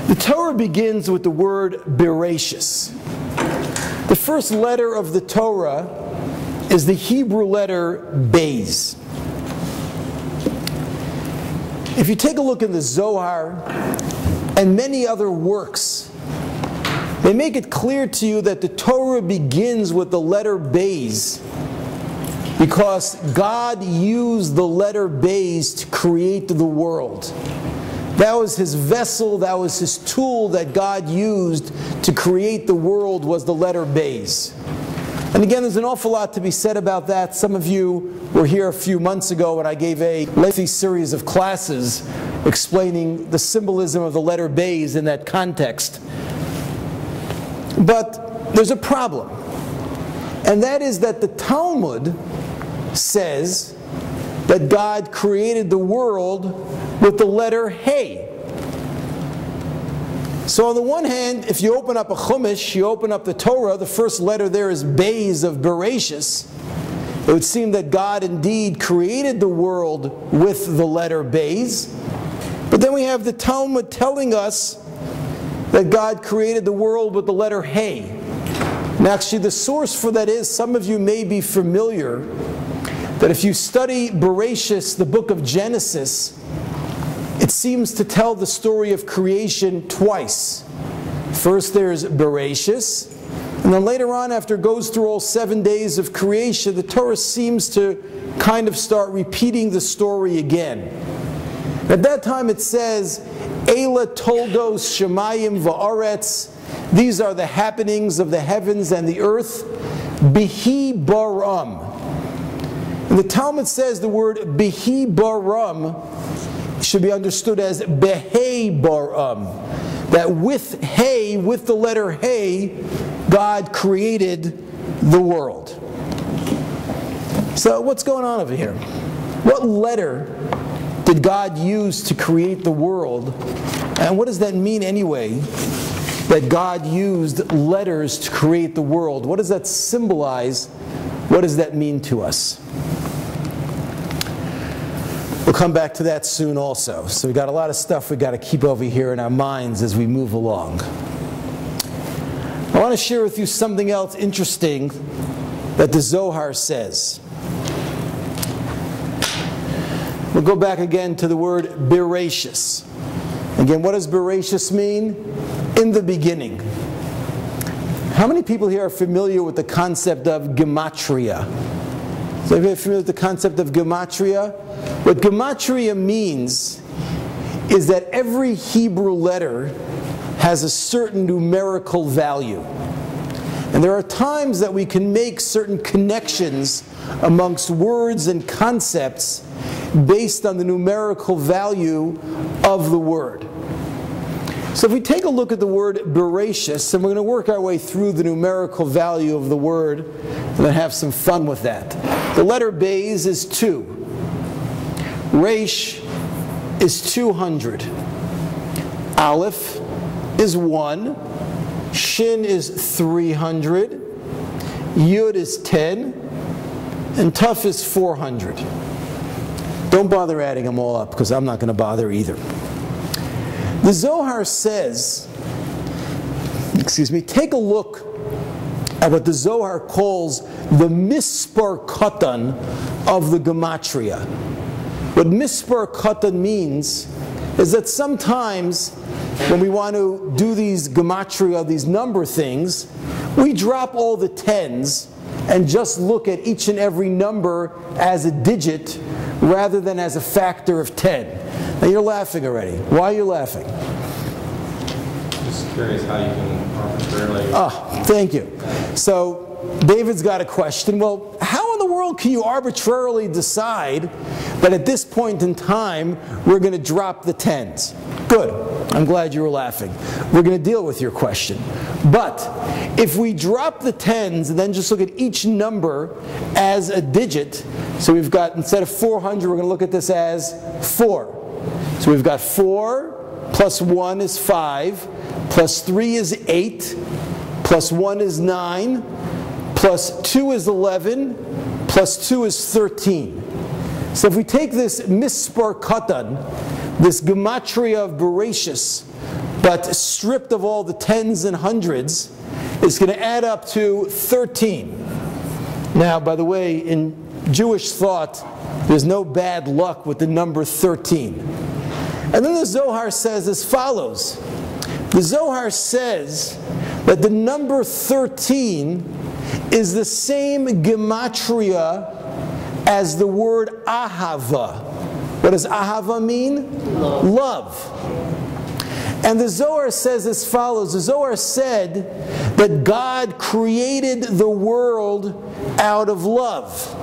The Torah begins with the word Bereshis. The first letter of the Torah is the Hebrew letter Beis. If you take a look in the Zohar and many other works, they make it clear to you that the Torah begins with the letter Beis because God used the letter Beis to create the world. That was His vessel, that was His tool that God used to create the world, was the letter Beis. And again, there's an awful lot to be said about that. Some of you were here a few months ago when I gave a lengthy series of classes explaining the symbolism of the letter Beis in that context. But there's a problem. And that is that the Talmud says that God created the world with the letter Hey. So on the one hand, if you open up a Chumash, you open up the Torah, the first letter there is Beis of Bereshis. It would seem that God indeed created the world with the letter Beis. But then we have the Talmud telling us that God created the world with the letter Hey. And actually the source for that is, some of you may be familiar, that if you study Bereshis, the book of Genesis, it seems to tell the story of creation twice. First there's Bereshis, and then later on, after it goes through all 7 days of creation, the Torah seems to kind of start repeating the story again. At that time it says, Eila toldos shemayim va'aretz, these are the happenings of the heavens and the earth, bihi baram. And the Talmud says the word bihi baram should be understood as behei baram. That with Hey, with the letter Hey, God created the world. So what's going on over here? What letter did God use to create the world? And what does that mean anyway, that God used letters to create the world? What does that symbolize? What does that mean to us? We'll come back to that soon also. So we've got a lot of stuff we've got to keep over here in our minds as we move along. I want to share with you something else interesting that the Zohar says. We'll go back again to the word Bereshis. Again, what does Bereshis mean? In the beginning. How many people here are familiar with the concept of gematria? Is anybody familiar with the concept of gematria? What gematria means is that every Hebrew letter has a certain numerical value. And there are times that we can make certain connections amongst words and concepts based on the numerical value of the word. So if we take a look at the word Bereshis, and we're going to work our way through the numerical value of the word and then have some fun with that. The letter Beis is 2. Resh is 200. Aleph is 1. Shin is 300. Yud is 10. And Tuf is 400. Don't bother adding them all up because I'm not going to bother either. The Zohar says, take a look at what the Zohar calls the mispar katan of the gematria. What mispar katan means is that sometimes when we want to do these gematria, these number things, we drop all the tens and just look at each and every number as a digit rather than as a factor of 10. Now you're laughing already. Why are you laughing? Just curious how you can arbitrarily... Ah, thank you. So David's got a question. Well, how in the world can you arbitrarily decide that at this point in time we're going to drop the tens? Good. I'm glad you were laughing. We're going to deal with your question. But if we drop the tens and then just look at each number as a digit, so we've got, instead of 400, we're going to look at this as 4. So we've got 4 plus 1 is 5, plus 3 is 8, plus 1 is 9, plus 2 is 11, plus 2 is 13. So if we take this mispar katan, this gematria of Bereshis, but stripped of all the tens and hundreds, it's going to add up to 13. Now, by the way, in Jewish thought, there's no bad luck with the number 13. And then the Zohar says as follows. The Zohar says that the number 13 is the same gematria as the word ahava. What does ahava mean? Love. And the Zohar says as follows. The Zohar said that God created the world out of love.